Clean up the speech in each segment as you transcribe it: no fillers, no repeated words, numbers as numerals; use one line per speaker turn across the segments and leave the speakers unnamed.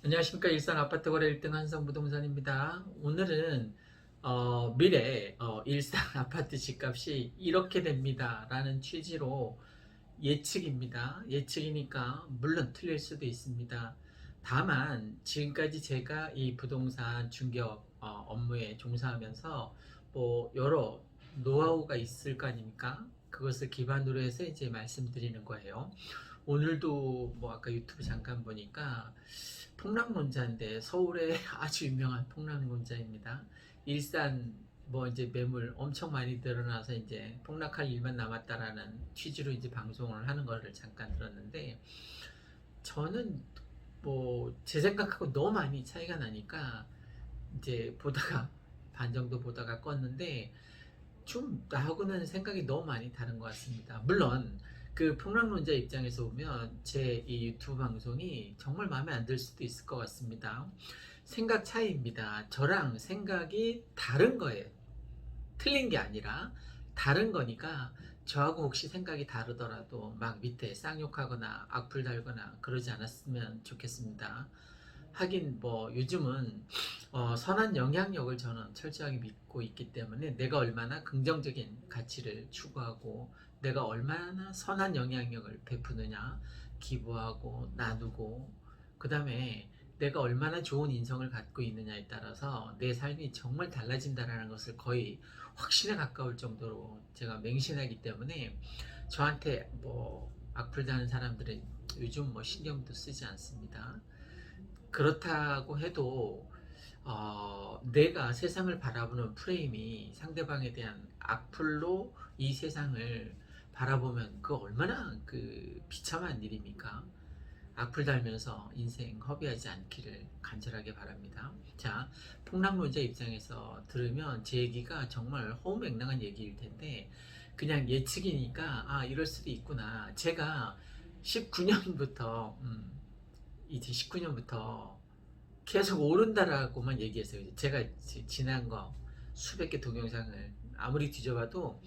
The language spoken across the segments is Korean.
안녕하십니까. 일산 아파트 거래 1등 한성부동산입니다. 오늘은 미래 일산 아파트 집값이 이렇게 됩니다 라는 취지로 예측입니다. 예측이니까 물론 틀릴 수도 있습니다. 다만 지금까지 제가 이 부동산 중개업 업무에 종사하면서 뭐 여러 노하우가 있을 거 아닙니까? 그것을 기반으로 해서 이제 말씀드리는 거예요. 오늘도 뭐 아까 유튜브 잠깐 보니까 폭락론자인데 서울의 아주 유명한 폭락론자입니다. 일산 뭐 이제 매물 엄청 많이 늘어나서 이제 폭락할 일만 남았다라는 취지로 이제 방송을 하는 거를 잠깐 들었는데, 저는 뭐 제 생각하고 너무 많이 차이가 나니까 이제 보다가 반 정도 보다가 껐는데, 좀 나하고는 생각이 너무 많이 다른 것 같습니다. 물론 그 폭락론자 입장에서 보면 제 이 유튜브 방송이 정말 마음에 안 들 수도 있을 것 같습니다. 생각 차이입니다. 저랑 생각이 다른 거예요. 틀린 게 아니라 다른 거니까, 저하고 혹시 생각이 다르더라도 막 밑에 쌍욕하거나 악플 달거나 그러지 않았으면 좋겠습니다. 하긴 뭐 요즘은 선한 영향력을 저는 철저하게 믿고 있기 때문에, 내가 얼마나 긍정적인 가치를 추구하고 내가 얼마나 선한 영향력을 베푸느냐, 기부하고 나누고, 그 다음에 내가 얼마나 좋은 인성을 갖고 있느냐에 따라서 내 삶이 정말 달라진다는 것을 거의 확신에 가까울 정도로 제가 맹신하기 때문에, 저한테 뭐 악플 다는 사람들은 요즘 뭐 신경도 쓰지 않습니다. 그렇다고 해도 내가 세상을 바라보는 프레임이 상대방에 대한 악플로 이 세상을 바라보면 그 얼마나 그 비참한 일입니까? 악플 달면서 인생 허비하지 않기를 간절하게 바랍니다. 자, 폭락론자 입장에서 들으면 제 얘기가 정말 허무맹랑한 얘기일 텐데, 그냥 예측이니까 이럴 수도 있구나. 제가 19년부터 이제 19년부터 계속 오른다라고만 얘기했어요. 제가 지난 거 수백 개 동영상을 아무리 뒤져봐도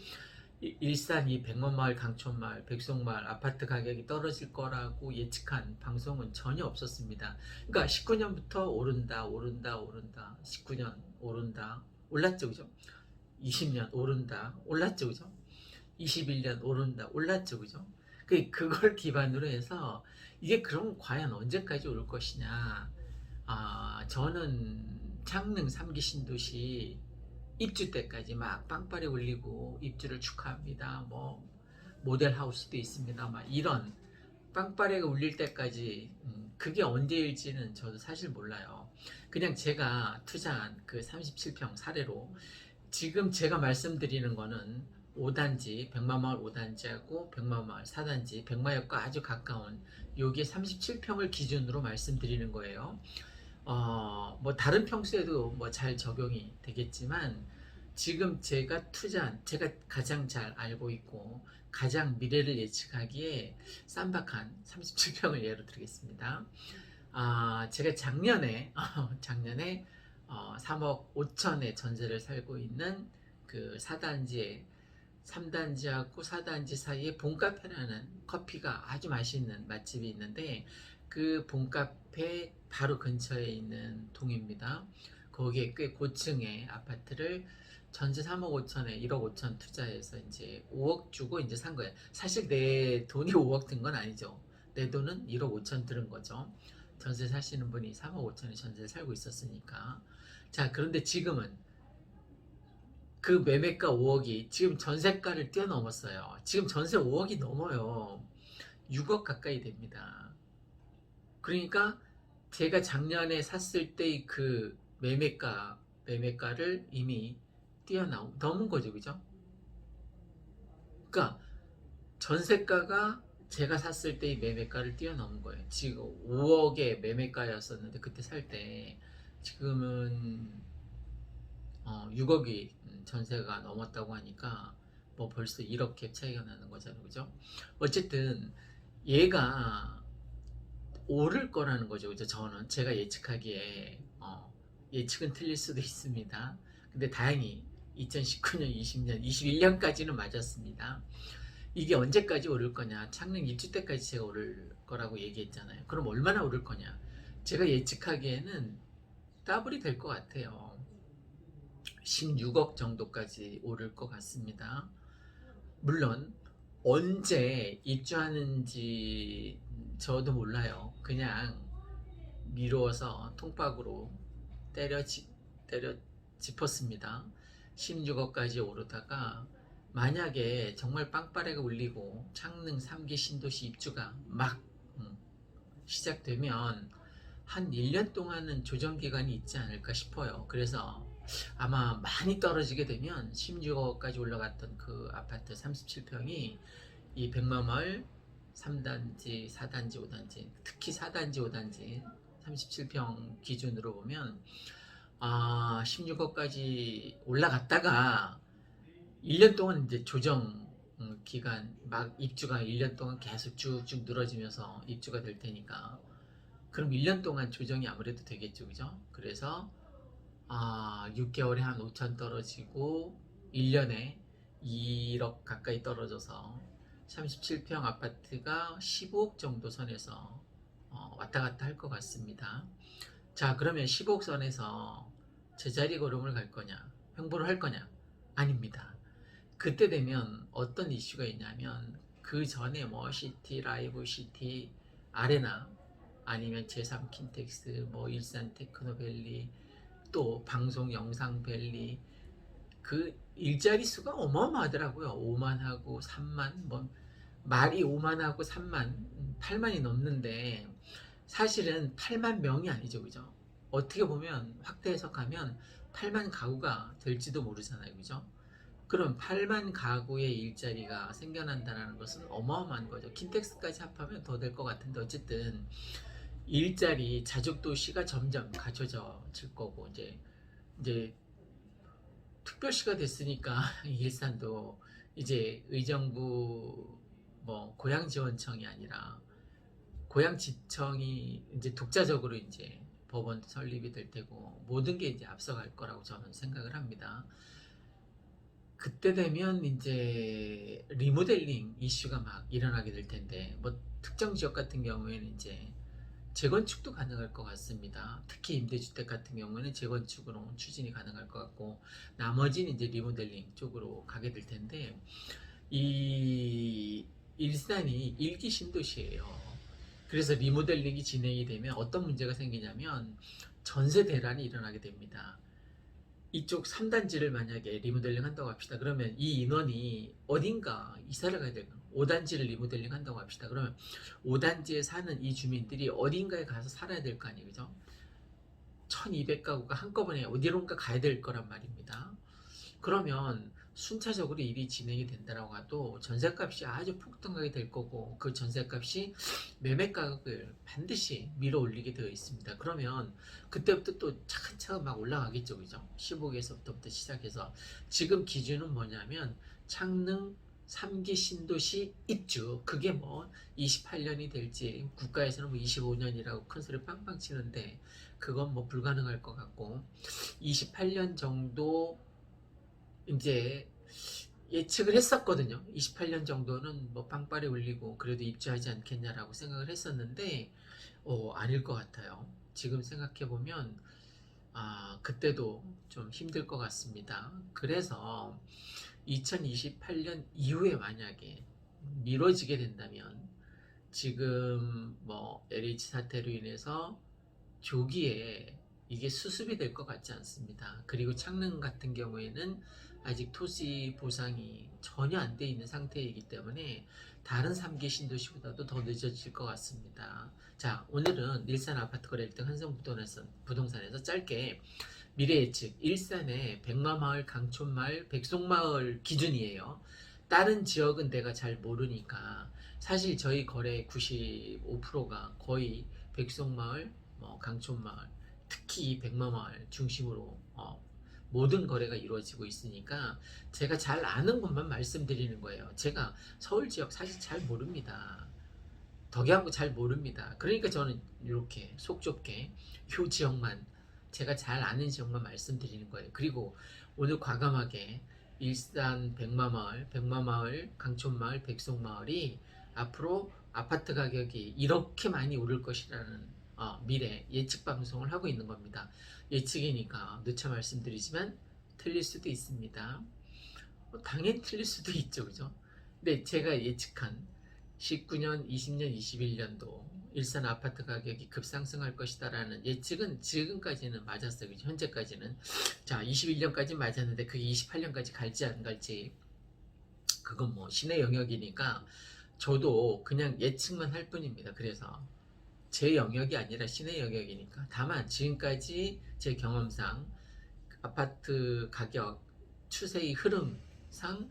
일산 이 백만마을, 강촌마을, 백송마을 아파트 가격이 떨어질 거라고 예측한 방송은 전혀 없었습니다. 그러니까 19년부터 오른다, 오른다, 오른다. 19년 오른다, 올랐죠, 그죠? 20년 오른다, 올랐죠, 그죠? 21년 오른다, 올랐죠, 그죠? 그걸 기반으로 해서 이게 그럼 과연 언제까지 오를 것이냐. 저는 창릉 3기 신도시 입주 때까지 막 빵빠레 올리고 입주를 축하합니다. 뭐 모델하우스도 있습니다. 막 이런 빵빠레가 울릴 때까지, 그게 언제일지는 저도 사실 몰라요. 그냥 제가 투자한 그 37평 사례로 지금 제가 말씀드리는 거는 5단지, 백마마을 5단지하고 백마마을 4단지, 백마역과 아주 가까운 여기 37평을 기준으로 말씀드리는 거예요. 뭐 다른 평수에도 뭐 잘 적용이 되겠지만, 지금 제가 가장 잘 알고 있고 가장 미래를 예측하기에 쌈박한 37평을 예로 들겠습니다. 제가 작년에 3억 5천에 전세를 살고 있는 그 4단지에 3단지하고 4단지 사이에 본카페라는 커피가 아주 맛있는 맛집이 있는데, 그 본카페 바로 근처에 있는 동입니다. 거기에 꽤 고층의 아파트를 전세 3억 5천에 1억 5천 투자해서 이제 5억 주고 이제 산 거예요. 사실 내 돈이 5억 든 건 아니죠. 내 돈은 1억 5천 들은 거죠. 전세 사시는 분이 3억 5천에 전세 살고 있었으니까. 자, 그런데 지금은 그 매매가 5억이 지금 전세가를 뛰어넘었어요. 지금 전세 5억이 넘어요. 6억 가까이 됩니다. 그러니까 제가 작년에 샀을 때 그 매매가를 이미 넘은 거죠. 그죠? 그러니까 전세가가 제가 샀을 때의 매매가를 뛰어넘은 거예요. 지금 5억의 매매가였었는데 그때 살 때, 지금은 6억이 전세가 넘었다고 하니까 뭐 벌써 1억 갭 차이가 나는 거잖아요. 그죠? 어쨌든 얘가 오를 거라는 거죠. 그죠? 제가 예측하기에 예측은 틀릴 수도 있습니다. 근데 다행히 2019년, 20년, 21년까지는 맞았습니다. 이게 언제까지 오를 거냐? 창릉 입주 때까지 제가 오를 거라고 얘기했잖아요. 그럼 얼마나 오를 거냐? 제가 예측하기에는 더블이 될 것 같아요. 16억 정도까지 오를 것 같습니다. 물론 언제 입주하는지 저도 몰라요. 그냥 미루어서 통박으로 때려 짚었습니다. 16억까지 오르다가 만약에 정말 빵빠레가 울리고 창릉 3기 신도시 입주가 막 시작되면 한 1년 동안은 조정 기간이 있지 않을까 싶어요. 그래서 아마 많이 떨어지게 되면 16억까지 올라갔던 그 아파트 37평이 이 백마마을 3단지, 4단지, 5단지, 특히 4단지, 5단지 37평 기준으로 보면 16억까지 올라갔다가 1년 동안 이제 조정 기간 막 입주가 1년 동안 계속 쭉쭉 늘어지면서 입주가 될 테니까 그럼 1년 동안 조정이 아무래도 되겠죠, 그죠? 그래서 6개월에 한 5천 떨어지고 1년에 2억 가까이 떨어져서 37평 아파트가 15억 정도 선에서 왔다 갔다 할 것 같습니다. 자, 그러면 15억 선에서 제자리 걸음을 갈 거냐, 횡보를 할 거냐? 아닙니다. 그때 되면 어떤 이슈가 있냐면 그 전에 뭐 시티, 라이브 시티, 아레나 아니면 제3 킨텍스, 뭐 일산 테크노밸리, 또 방송 영상밸리 그 일자리 수가 어마어마하더라고요. 5만하고 3만 뭐 말이 5만하고 3만 8만이 넘는데 사실은 8만 명이 아니죠, 그죠? 어떻게 보면 확대 해석하면 8만 가구가 될지도 모르잖아요, 그죠? 그럼 8만 가구의 일자리가 생겨난다는 것은 어마어마한 거죠. 킨텍스까지 합하면 더 될 것 같은데 어쨌든 일자리 자족도시가 점점 갖춰질 거고 이제 특별시가 됐으니까 일산도 이제 의정부 뭐 고양지원청이 아니라 고양지청이 이제 독자적으로 이제 법원도 설립이 될 테고 모든 게 이제 앞서갈 거라고 저는 생각을 합니다. 그때 되면 이제 리모델링 이슈가 막 일어나게 될 텐데 뭐 특정 지역 같은 경우에는 이제 재건축도 가능할 것 같습니다. 특히 임대주택 같은 경우는 재건축으로 추진이 가능할 것 같고 나머지는 이제 리모델링 쪽으로 가게 될 텐데 이 일산이 일기 신도시예요. 그래서 리모델링이 진행이 되면 어떤 문제가 생기냐면 전세 대란이 일어나게 됩니다. 이쪽 3단지를 만약에 리모델링 한다고 합시다. 그러면 이 인원이 어딘가 이사를 가야 되고 5단지를 리모델링 한다고 합시다. 그러면 5단지에 사는 이 주민들이 어딘가에 가서 살아야 될 거 아니에요. 그죠? 1200가구가 한꺼번에 어디론가 가야 될 거란 말입니다. 그러면 순차적으로 일이 진행이 된다라고 해도 전셋값이 아주 폭등하게 될 거고 그 전셋값이 매매 가격을 반드시 밀어 올리게 되어 있습니다. 그러면 그때부터 또 차근차근 막 올라가겠죠, 그죠? 15개에서부터 시작해서 지금 기준은 뭐냐면 창릉 3기 신도시 입주 그게 뭐 28년이 될지 국가에서는 뭐 25년이라고 큰 소리 빵빵 치는데 그건 뭐 불가능할 것 같고 28년 정도 이제 예측을 했었거든요. 28년 정도는 뭐 빵빠레 울리고 그래도 입주하지 않겠냐라고 생각을 했었는데 아닐 것 같아요. 지금 생각해 보면 그때도 좀 힘들 것 같습니다. 그래서 2028년 이후에 만약에 미뤄지게 된다면 지금 뭐 LH 사태로 인해서 조기에 이게 수습이 될 것 같지 않습니다. 그리고 창릉 같은 경우에는 아직 토지 보상이 전혀 안 돼 있는 상태이기 때문에 다른 3기 신도시보다도 더 늦어질 것 같습니다. 자, 오늘은 일산 아파트 거래 1등 한성부동산에서 짧게 미래 예측 일산의 백마마을, 강촌마을, 백송마을 기준이에요. 다른 지역은 내가 잘 모르니까 사실 저희 거래 95%가 거의 백송마을, 강촌마을, 특히 백마마을 중심으로 모든 거래가 이루어지고 있으니까 제가 잘 아는 것만 말씀드리는 거예요. 제가 서울 지역 사실 잘 모릅니다. 덕양구 잘 모릅니다. 그러니까 저는 이렇게 속 좁게 요 지역만 제가 잘 아는 지역만 말씀드리는 거예요. 그리고 오늘 과감하게 일산 백마마을, 강촌마을, 백송마을이 앞으로 아파트 가격이 이렇게 많이 오를 것이라는 미래 예측 방송을 하고 있는 겁니다. 예측이니까 누차 말씀드리지만 틀릴 수도 있습니다. 당연히 틀릴 수도 있죠, 그죠? 근데 제가 예측한 19년, 20년, 21년도 일산 아파트 가격이 급상승할 것이다라는 예측은 지금까지는 맞았어요, 그죠? 현재까지는. 자, 21년까지 맞았는데 그게 28년까지 갈지 안 갈지 그건 뭐 신의 영역이니까 저도 그냥 예측만 할 뿐입니다. 그래서 제 영역이 아니라 신의 영역이니까. 다만 지금까지 제 경험상 아파트 가격 추세의 흐름상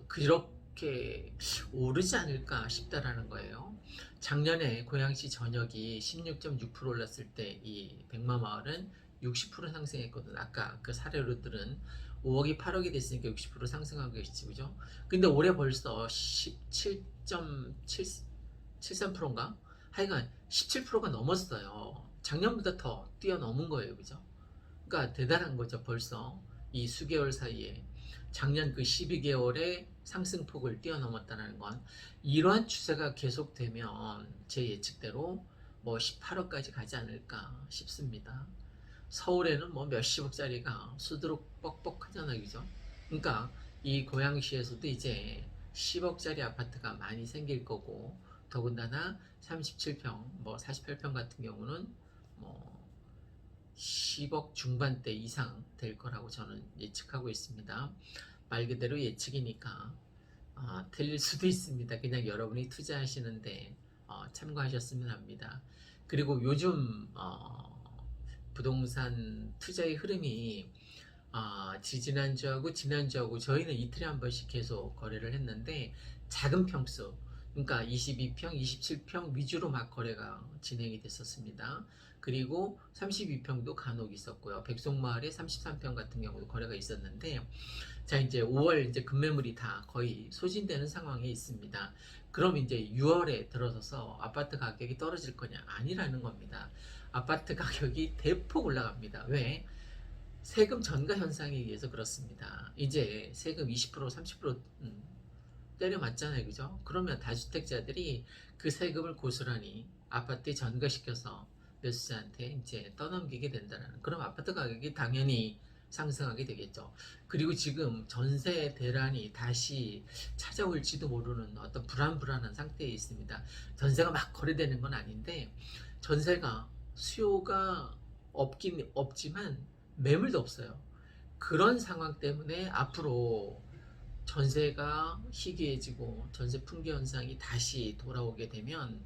그렇게 오르지 않을까 싶다라는 거예요. 작년에 고양시 전역이 16.6% 올랐을 때 이 백마마을은 60% 상승했거든. 아까 그 사례로들은 5억이 8억이 됐으니까 60% 상승한 것이지, 그죠? 근데 올해 벌써 17.73%인가? 하여간 17%가 넘었어요. 작년보다 더 뛰어넘은 거예요, 그죠? 그러니까 대단한 거죠, 벌써. 이 수개월 사이에. 작년 그 12개월의 상승폭을 뛰어넘었다는 건 이러한 추세가 계속되면 제 예측대로 뭐 18억까지 가지 않을까 싶습니다. 서울에는 뭐 몇십억짜리가 수두룩 뻑뻑하잖아요, 그죠? 그러니까 이 고양시에서도 이제 10억짜리 아파트가 많이 생길 거고, 더군다나 37평, 뭐 48평 같은 경우는 뭐 10억 중반대 이상 될 거라고 저는 예측하고 있습니다. 말 그대로 예측이니까 틀릴 수도 있습니다. 그냥 여러분이 투자하시는데 참고하셨으면 합니다. 그리고 요즘 부동산 투자의 흐름이 지난주하고 저희는 이틀에 한 번씩 계속 거래를 했는데 작은 평수, 그러니까 22평, 27평 위주로 막 거래가 진행이 됐었습니다. 그리고 32평도 간혹 있었고요. 백송마을에 33평 같은 경우도 거래가 있었는데, 자, 이제 5월 이제 급매물이 다 거의 소진되는 상황에 있습니다. 그럼 이제 6월에 들어서서 아파트 가격이 떨어질 거냐? 아니라는 겁니다. 아파트 가격이 대폭 올라갑니다. 왜? 세금 전가 현상에 의해서 그렇습니다. 이제 세금 20%, 30% 때려 맞잖아요, 그죠? 그러면 다주택자들이 그 세금을 고스란히 아파트에 전가시켜서 매수자한테 이제 떠넘기게 된다는, 그럼 아파트 가격이 당연히 상승하게 되겠죠. 그리고 지금 전세 대란이 다시 찾아올지도 모르는 어떤 불안한 상태에 있습니다. 전세가 막 거래되는 건 아닌데, 전세가 수요가 없긴 없지만 매물도 없어요. 그런 상황 때문에 앞으로 전세가 희귀해지고 전세 풍기 현상이 다시 돌아오게 되면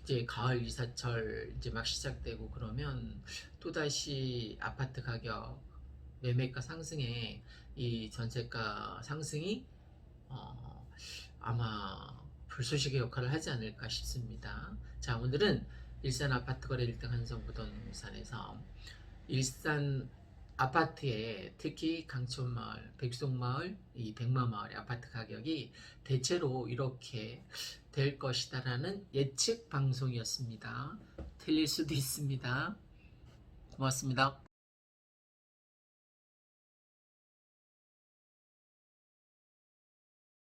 이제 가을 이사철 이제 막 시작되고 그러면 또다시 아파트 가격 매매가 상승에 이 전세가 상승이 아마 불쏘시개 역할을 하지 않을까 싶습니다. 자, 오늘은 일산 아파트 거래 1등 한성부동산에서 일산 아파트에 특히 강촌마을, 백송마을, 이 백마마을의 아파트 가격이 대체로 이렇게 될 것이다라는 예측 방송이었습니다. 틀릴 수도 있습니다. 고맙습니다.